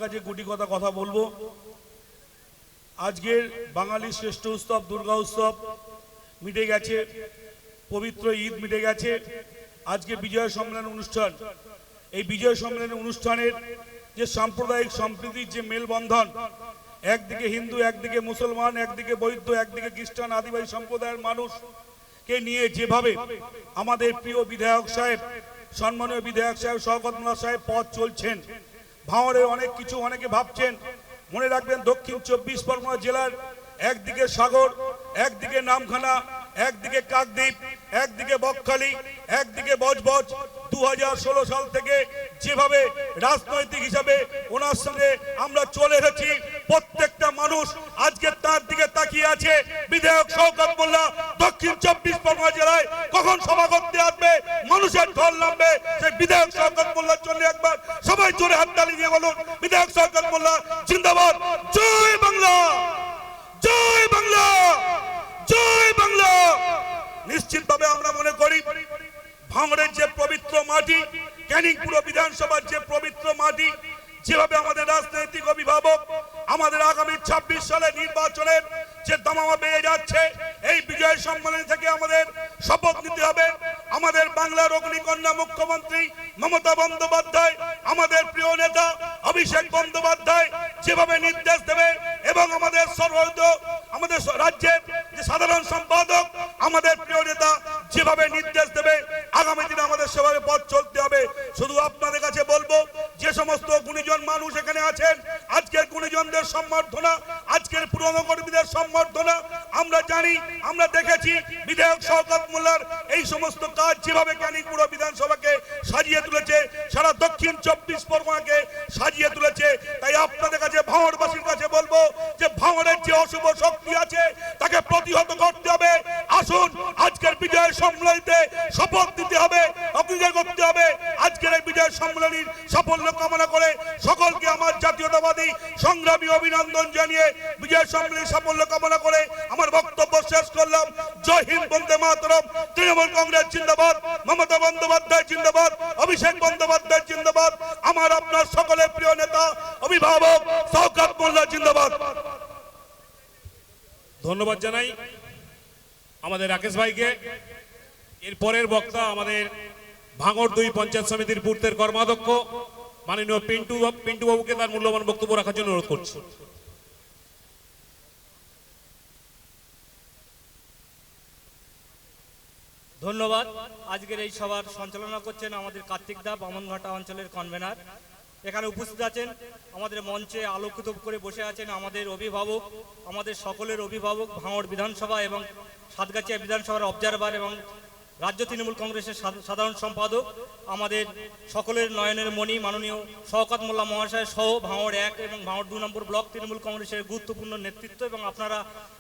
কাছে গুটি কথা বলবো। আজকের বাঙালির শ্রেষ্ঠ উৎসব দুর্গা উৎসব মিটে গেছে, পবিত্র ঈদ মিটে গেছে। আজকে বিজয় সম্মেলন অনুষ্ঠান, এই বিজয় সম্মেলন অনুষ্ঠানের যে সাম্প্রদায়িক সম্প্রীতির যে মেলবন্ধন, একদিকে হিন্দু, একদিকে মুসলমান, একদিকে বৌদ্ধ, একদিকে খ্রিস্টান, আদিবাসী সম্প্রদায়ের মানুষকে নিয়ে যেভাবে আমাদের প্রিয় বিধায়ক সাহেব, সম্মানীয় বিধায়ক সাহেব শওকত মোল্লা সাহেব পথ চলছেন, ভাঙড়ে অনেক কিছু অনেকে ভাবছেন। মনে রাখবেন, দক্ষিণ 24 পরগনা জেলার একদিকে সাগর, একদিকে নামখানা, একদিকে কাকদ্বীপ, একদিকে বকখালি, একদিকে বজবজ। 2016 সাল থেকে যেভাবে রাজনৈতিক হিসাবে ওনার সঙ্গে আমরা চলে এসেছি, প্রত্যেকটা মানুষ আজকে তার দিকে তাকিয়ে আছে। বিধায়ক শওকত মোল্লা দক্ষিণ 24 পরগনা জেলায় কখন সভা করতে আসবে, মানুষের ঢল নামবে, সেই বিধায়ক শওকত মোল্লার জন্য একবার সবাই জোরে হাততালি দিয়ে বলুন, বিধায়ক শওকত মোল্লা জিন্দাবাদ। জয় বাংলা, জয় বাংলা, জয় বাংলা। নিশ্চিতভাবে আমরা মনে করি ভাঙড়ের যে পবিত্র মাটি, ক্যানিং পুরো বিধানসভার যে পবিত্র মাটি, যেভাবে আমাদের রাজনৈতিক অভিভাবক আমাদের আগামী 26 সালে নির্বাচনের যে দামামা বেড়ে যাচ্ছে, এই বিজয় সম্মেলন থেকে আমাদের শপথ নিতে হবে। আমাদের বাংলার অগ্নিকন্যা মুখ্যমন্ত্রী মমতা বন্দ্যোপাধ্যায়, আমাদের প্রিয় নেতা অভিষেক বন্দ্যোপাধ্যায় যেভাবে নির্দেশ দেবে, এবং আমাদের আমাদের রাজ্যের যে সাধারণ সম্পাদক আমাদের প্রিয় নেতা যেভাবে নির্দেশ দেবে, আগামী দিনে আমাদের সেভাবে পথ চলতে হবে। শুধু আপনাদের কাছে বলবো, যে সমস্ত গুণীজন মানুষ এখানে আছেন, আজকের গুণীজনদের সম্বর্ধনা, আজকের পুরনো কর্মীদের সম্বর্ধনা আমরা জানি, আমরা দেখেছি বিধায়ক শওকত মোল্লার এই সমস্ত কাজ যেভাবে ক্যানিং পুরো বিধানসভাকে সাজিয়ে তুলেছে, সারা দক্ষিণ 24 পরগনাকে সাজিয়ে তুলেছে। তাই আপনাদের কাছে, ভাঙড়বাসীর কাছে বলবো যে ভাঙড়ের যে অশুভ শক্তি আছে তাকে প্রতিহত করতে হবে। আসুন, আজকের বিজয় সম্মেলনীতে শপথ দিতে হবে, অগ্নিজয় করতে হবে। আজকের এই বিজয় সম্মেলনীর সাফল্য কামনা করে সকলকে আমার জাতীয়তাবাদী সংগ্রামী অভিনন্দন জানিয়ে, বিজয় সম্মেলনীর সাফল্য কামনা করে আমার বক্তব্য শেষ করলাম। জয় হিন্দ, বন্দে মাতরম। তৃণমূল কংগ্রেস জিন্দাবাদ, মমতা বন্দ্যোপাধ্যায় জিন্দাবাদ, অভিষেক বন্দ্যোপাধ্যায় জিন্দাবাদ, আমার আপনার সকলের প্রিয় নেতা অভিভাবক শওকত মোল্লা জিন্দাবাদ। ধন্যবাদ জানাই আমাদের রাকেশ ভাইকে। এর পরের বক্তা আমাদের ভাঙড় 2 পঞ্চায়েত সমিতির পূর্তের কর্মাধ্যক্ষ মাননীয় পিন্টু বাবুকে তার মূল্যবান বক্তব্য রাখার জন্য অনুরোধ করছি। ধন্যবাদ। আজকের এই সভার সঞ্চালনা করছেন আমাদের কার্তিক দা, বামনঘাটা অঞ্চলের কনভেনার। এখানে উপস্থিত আছেন, আমাদের মঞ্চে আলোকিত করে বসে আছেন আমাদের অভিভাবক, আমাদের সকলের অভিভাবক, ভাঙড় বিধানসভা এবং সাতগাছিয়া বিধানসভার অবজারভার এবং রাজ্য তৃণমূল কংগ্রেসের সাধারণ সম্পাদক, আমাদের সকলের নয়নের মণি মাননীয় শওকত মোল্লা মহাশয় সহ ভাঙড় 1 এবং ভাঙড় 2 নম্বর ব্লক তৃণমূল কংগ্রেসের গুরুত্বপূর্ণ নেতৃত্ব, এবং আপনারা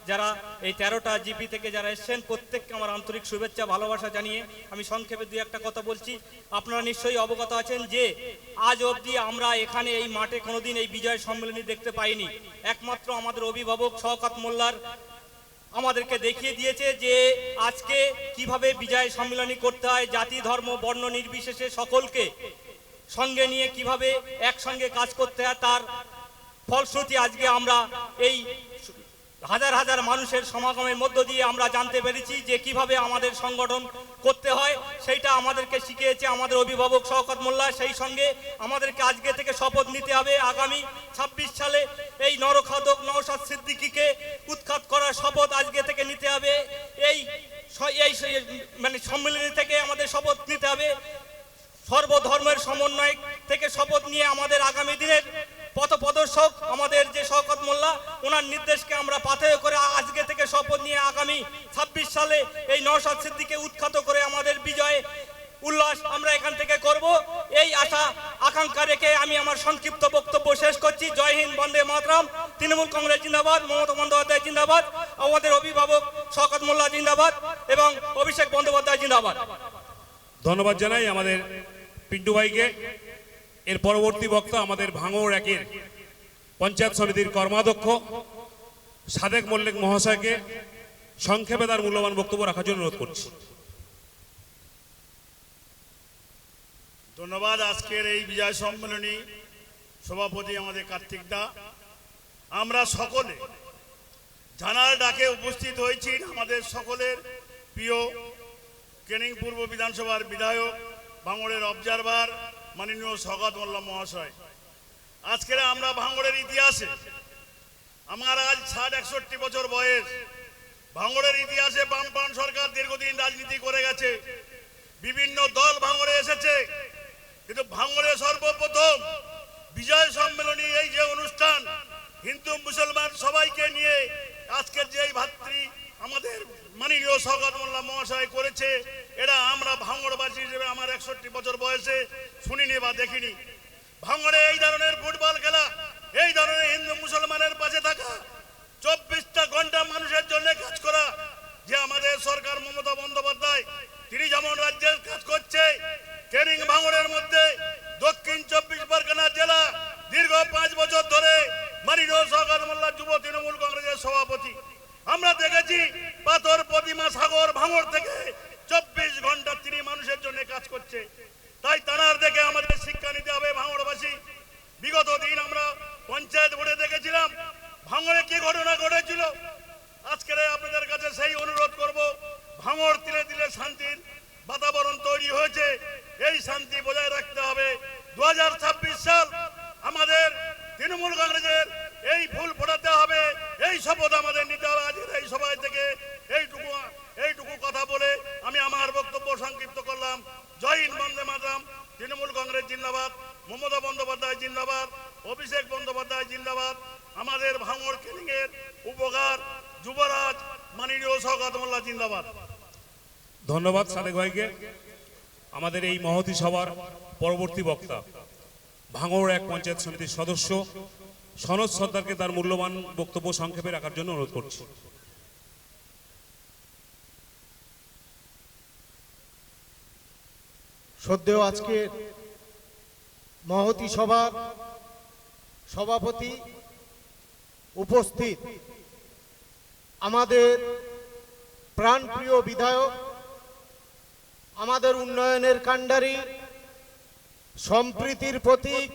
যারা এই 13টা জিপি থেকে যারা এসেছেন, প্রত্যেককে আমার আন্তরিক শুভেচ্ছা ভালোবাসা জানিয়ে আমি সংক্ষেপে 2-1 কথা বলছি। আপনারা নিশ্চয়ই অবগত আছেন যে আজ অবধি আমরা এখানে এই মাঠে কোনোদিন এই বিজয় সম্মেলনী দেখতে পাইনি। একমাত্র আমাদের অভিভাবক শওকত মোল্লার আমাদেরকে দেখিয়ে দিয়েছে যে আজকে কিভাবে বিজয় সম্মেলনী করতে হয়, জাতি ধর্ম বর্ণ নির্বিশেষে সকলকে সঙ্গে নিয়ে কিভাবে একসঙ্গে কাজ করতে হয়, তার ফলশ্রুতি আজকে আমরা এই হাজার হাজার মানুষের সমাগমের মধ্য দিয়ে আমরা জানতে পেরেছি যে কিভাবে আমাদের সংগঠন করতে হয়। সেইটা আমাদেরকে শিখিয়েছে আমাদের অভিভাবক শওকত মোল্লা। সেই সঙ্গে আমাদেরকে আজকে থেকে শপথ নিতে হবে, আগামী 26 সালে এই নরখাদক নওশাদ সিদ্দিকীকে উৎখাত করার শপথ আজকে থেকে নিতে হবে। এই সম্মেলনী থেকে আমাদের শপথ নিতে হবে, সর্বধর্মের সমন্বয় থেকে শপথ নিয়ে আমাদের আগামী দিনের পথপ্রদর্শক আমাদের যে শওকত মোল্লা, ওনার নির্দেশকে আমরা পাথেয় করে আজকে থেকে শপথ নিয়ে আগামী 26 সালে এই নওশাদ সিদ্দিকীকে উৎখাত করে আমাদের বিজয় উল্লাস আমরা এখান থেকে করব। এই আশা আকাঙ্ক্ষা রেখে আমি আমার সংক্ষিপ্ত বক্তব্য শেষ করছি। জয় হিন্দ, বন্দে মাতরম। তৃণমূল কংগ্রেস জিন্দাবাদ, মমতা বন্দ্যোপাধ্যায় জিন্দাবাদ, আমাদের অভিভাবক শওকত মোল্লা জিন্দাবাদ এবং অভিষেক বন্দ্যোপাধ্যায় জিন্দাবাদ। ধন্যবাদ জানাই আমাদের পিন্টু ভাইকে। এর পরবর্তী বক্তা আমাদের ভাঙড় 1 পঞ্চায়েত সমিতির কর্মাধ্যক্ষ সাদেক মল্লিক মহাশয়কে সংক্ষেপে তার মূল্যবান বক্তব্য রাখার জন্য অনুরোধ করছি। ধন্যবাদ। আজকের এই বিজয় সম্মেলনী সভাপতি আমাদের কার্তিক দা, আমরা সকলে জানার ডাকে উপস্থিত হয়েছি আমাদের সকলের প্রিয় ক্যানিং পূর্ব বিধানসভার বিধায়ক, ভাঙড়ের অবজারভার মাননীয় সওগাত মোল্লা মহাশয়। আজকের আমরা ভাঙড়ের ইতিহাসে, আমার আজ ৬০-৬১ বছর বয়স, ভাঙড়ের ইতিহাসে বামপান সরকার দীর্ঘদিন রাজনীতি করে গেছে, বিভিন্ন দল ভাঙড়ে এসেছে, কিন্তু ভাঙড়ে সর্বপ্রথম বিজয় সম্মেলনী এই যে অনুষ্ঠান, হিন্দু মুসলমান সবাইকে নিয়ে আজকের যে ভাতৃ আমাদের মাননীয় সওগাত মোল্লা মহাশয় করেছে, এটা আমরা ভাঙড়বাসী হিসেবে আমার ৬১ বছর বয়সে শুনিনি বা দেখিনি। ভাঙড়ে এই ধরনের ফুটবল খেলা, এই ধরনের হিন্দু মুসলমানের পাশে থাকা, ২৪টা ঘন্টা মানুষের জন্য কাজ করা, যে আমাদের সরকার মমতা বন্দ্যোপাধ্যায় তিনি যেমন রাজ্যের কাজ করছে, ক্যানিং ভাঙড়ের মধ্যে দক্ষিণ ২৪ পরগনা জেলা দীর্ঘ ৫ বছর ধরে মাননীয় সওগাত মোল্লা যুব তৃণমূল কংগ্রেসের সভাপতি। আমরা দেখেছি পাথর প্রতিমা সাগর ভাঙড় থেকে ২৪ ঘন্টা তিনি মানুষের জন্য কাজ করছে। তাই তানার দেখে আমাদের শিক্ষা নিতে হবে ভাঙড়বাসী। বিগত দিন আমরা পঞ্চায়েত বোর্ডে দেখেছিলাম ভাঙড়ে কি ঘটনা ঘটেছিল। আজকের আপনাদের কাছে সেই অনুরোধ করব, ভাঙড় তিলে তিলে শান্তির বাতাবরণ তৈরি হয়েছে, এই শান্তি বজায় রাখতে হবে। ২০২৬ সাল আমাদের তৃণমূল কংগ্রেসের এই ফুল ফোটাতে হবে, এই শপথ আমাদের নিতে হবে। আজকের এই সভায় থেকে এইটুকু কথা বলে আমি আমার বক্তব্য সংক্ষিপ্ত করলাম। জয় হিন্দ, বন্দে মাতরম। তৃণমূল কংগ্রেস জিন্দাবাদ, মমতা বন্দ্যোপাধ্যায় জিন্দাবাদ, অভিষেক বন্দ্যোপাধ্যায় জিন্দাবাদ। আমাদের ভাঙড় ক্যানিংয়ের উপকার যুবরাজ মাননীয় সওগাত মোল্লা জিন্দাবাদ। ধন্যবাদ সাদেক ভাইকে। আমাদের এই মহতী সভার পরবর্তী বক্তা ভাঙড় এক পঞ্চায়েত সমিতির সদস্য সনদ সর্দারকে তার মূল্যবান বক্তব্য সংক্ষেপে রাখার জন্য অনুরোধ করছি। সদ্যেও আজকের মহতী সভার সভাপতি, উপস্থিত আমাদের প্রাণপ্রিয় বিধায়ক, আমাদের উন্নয়নের কাণ্ডারী, সম্প্রীতির প্রতীক,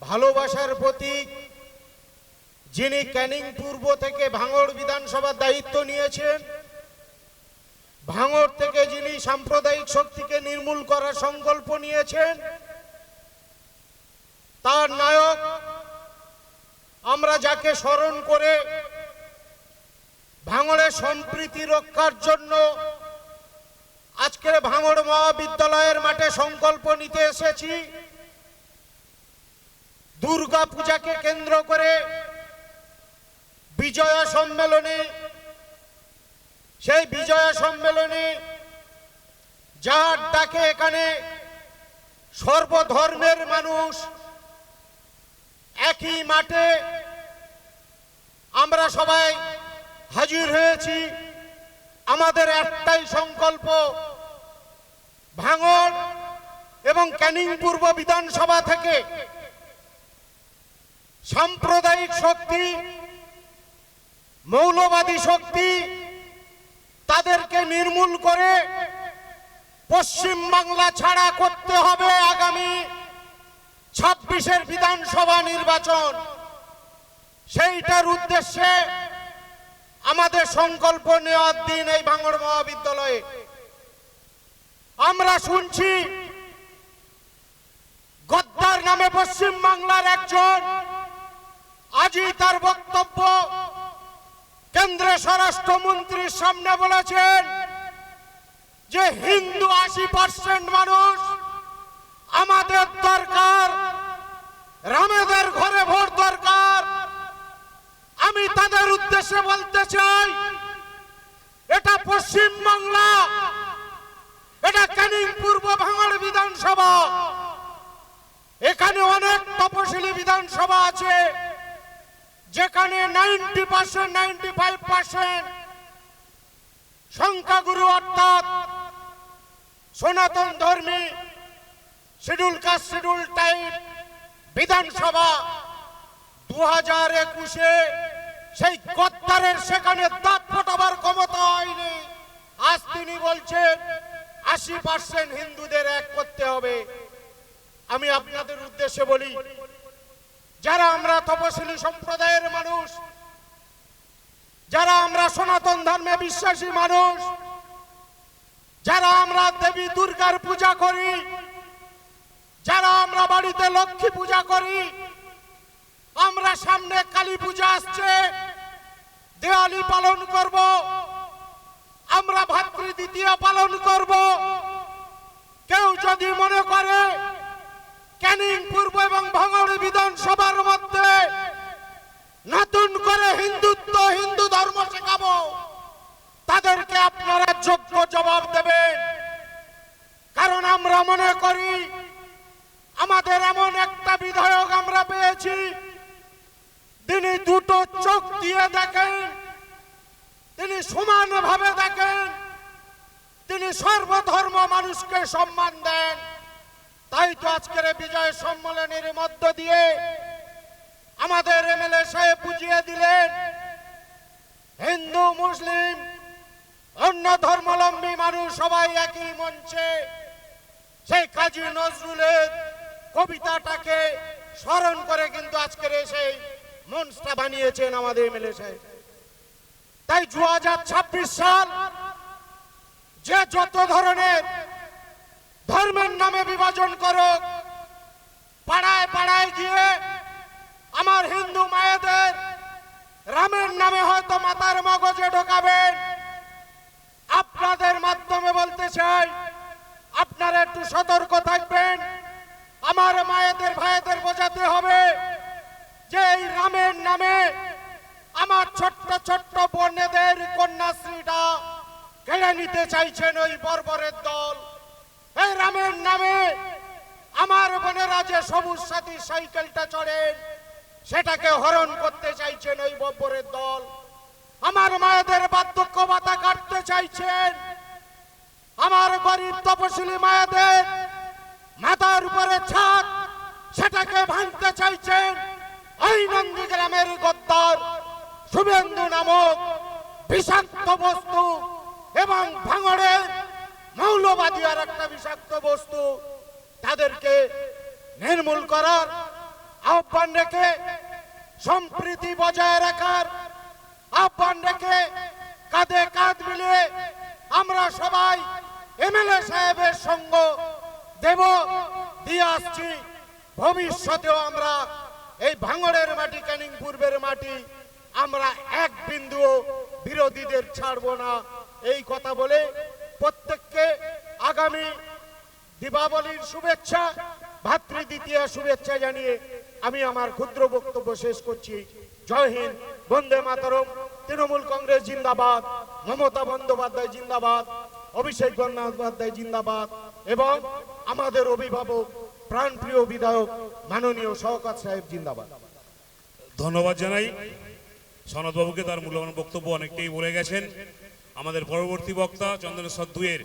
ভালোবাসার প্রতীক, যিনি ক্যানিং পূর্ব থেকে ভাঙড় বিধানসভার দায়িত্ব নিয়েছেন, ভাঙড় থেকে যিনি সাম্প্রদায়িক শক্তিকে নির্মূল করার সংকল্প নিয়েছেন, তার নায়ক, আমরা যাকে স্মরণ করে ভাঙড়ের সম্প্রীতি রক্ষার জন্য আজকের ভাঙড় মহাবিদ্যালয়ের মাঠে সংকল্প নিতে এসেছি। দুর্গা পূজাকে কেন্দ্র করে বিজয়া সম্মেলনে, সেই বিজয়া সম্মেলনে যার ডাকে এখানে সর্বধর্মের মানুষ একই মাঠে আমরা সবাই হাজির হয়েছি। আমাদের একটাই সংকল্প, ভাঙড় এবং ক্যানিং পূর্ব বিধানসভা থেকে সাম্প্রদায়িক শক্তি, মৌলবাদী শক্তি, তাদেরকে নির্মূল করে পশ্চিম বাংলা ছাড়া করতে হবে আগামী ২৬-এর বিধানসভা নির্বাচন। সেইটার উদ্দেশ্যে আমাদের সংকল্প নেওয়ার দিন এই ভাঙড় মহাবিদ্যালয়ে। আমরা শুনছি গদ্দার নামে পশ্চিম বাংলার একজন আজই তার বক্তব্য কেন্দ্রের স্বরাষ্ট্রমন্ত্রীর সামনে বলেছেন যে হিন্দু ৮০% মানুষ, আমাদের দরকার রামেদের ঘরে ভোট দরকার। আমি তাদের উদ্দেশ্যে বলতে চাই, এটা পশ্চিম বাংলা, এটা ক্যানিং পূর্ব ভাঙড় বিধানসভা। এখানে অনেক তপশিলি বিধানসভা আছে যেখানে 90%, 95% সংখ্যাগুরু অর্থাৎ সনাতন ধর্মী শিডিউল কাস্ট, শিডিউল ট্রাইব বিধানসভা। 2021-এ সেই গদ্দারের সেখানে দাঁত ফোটাবার ক্ষমতা হয়নি। আজ তিনি বলছেন 80% হিন্দুদের এক করতে হবে। আমি আপনাদের উদ্দেশ্যে বলি, যারা আমরা তপশিলি সম্প্রদায়ের মানুষ, যারা আমরা সনাতন ধর্মে বিশ্বাসী মানুষ, যারা আমরা দেবী দুর্গার পূজা করি, যারা আমরা বাড়িতে লক্ষ্মী পূজা করি, আমরা সামনে কালী পূজা আসছে, দেওয়ালি পালন করব, আমরা ভাতৃ দ্বিতীয়া পালন করব। কেউ যদি মনে করে ক্যানিং পূর্ব এবং ভাঙড় বিধানসভার মধ্যে নতুন করে হিন্দুত্ব, হিন্দু ধর্ম শেখাবো, তাদেরকে আপনারা যোগ্য জবাব দেবেন। কারণ আমরা মনে করি আমাদের এমন একটা বিধায়ক আমরা পেয়েছি, তিনি দুটো চোখ দিয়ে দেখেন, তিনি সমানভাবে দেখেন, তিনি সর্বধর্ম মানুষকে সম্মান দেন। তাই তো আজকের এই বিজয় সম্মেলনের মধ্য দিয়ে আমাদের এমএলএ সাহেব বুঝিয়ে দিলেন, হিন্দু মুসলিম অন্য ধর্মাবলম্বী মানুষ সবাই একই মঞ্চে। সেই কাজী নজরুলের কবিতাটাকে স্মরণ করে কিন্তু আজকের সেই মঞ্চটা বানিয়েছেন আমাদের এমএলএ সাহেব। তাই 2026 সাল যে যত ধরনের ধর্মের নামে বিভাজন করুক, পাড়ায় পাড়ায় গিয়ে আমার হিন্দু মায়েদের রামের নামে হয়তো মাতার মগজে ঢোকাবেন। আপনাদের মাধ্যমে বলতে চাই, আপনারা একটু সতর্ক থাকবেন। আমার মায়েদের ভাইদের বোঝাতে হবে যে এই রামের নামে আমার ছোট্ট ছোট্ট বোনেদের কন্যাশ্রীটা কেড়ে নিতে চাইছেন ওই বর্বরের দল। এই রামের নামে আমার বোনেরা যে সবুজ সাথী সাইকেলটা চড়েন, সেটাকে হরণ করতে চাইছেন ওই বর্বরের দল। আমার মায়েদের বার্ধক্য ভাতা কাটতে চাইছেন, আমার গরিব তপশিলি মায়েদের মাথার উপরে ছাদ সেটাকে ভাঙতে চাইছেন ওই নন্দীগ্রামের গদ্দার শুভেন্দু নামক বিষাক্ত বস্তু এবং ভাঙড়ের মৌলবাদী আর একটা বিষাক্ত বস্তু। তাদেরকে নির্মূল করার আহ্বান রেখে, সম্প্রীতি বজায় রাখার আহ্বান রেখে, কাঁধে কাঁধ মিলিয়ে আমরা সবাই এমএলএ সাহেবের সঙ্গ দেব, দিয়ে আসছি। ভবিষ্যতেও আমরা এই ভাঙড়ের মাটি, ক্যানিং পূর্বের মাটি আমরা এক বিন্দুও বিরোধীদের ছাড়বো না। এই কথা বলে প্রত্যেককে আগামী দীপাবলির শুভেচ্ছা, ভাতৃ দ্বিতীয়া শুভেচ্ছা জানিয়ে আমি আমার ক্ষুদ্র বক্তব্য শেষ করছি। জয় হিন্দ, বন্দে মাতরম। তৃণমূল কংগ্রেস জিন্দাবাদ, মমতা বন্দ্যোপাধ্যায় জিন্দাবাদ, অভিষেক বন্দ্যোপাধ্যায় জিন্দাবাদ এবং আমাদের অভিভাবক প্রাণপ্রিয় বিধায়ক মাননীয় শওকত সাহেব জিন্দাবাদ। ধন্যবাদ জানাই সনদবাবুকে, তার মূল্যবান বক্তব্য অনেকটাই বলে গেছেন। আমাদের পরবর্তী বক্তা চন্দনেশ্বর 2-এর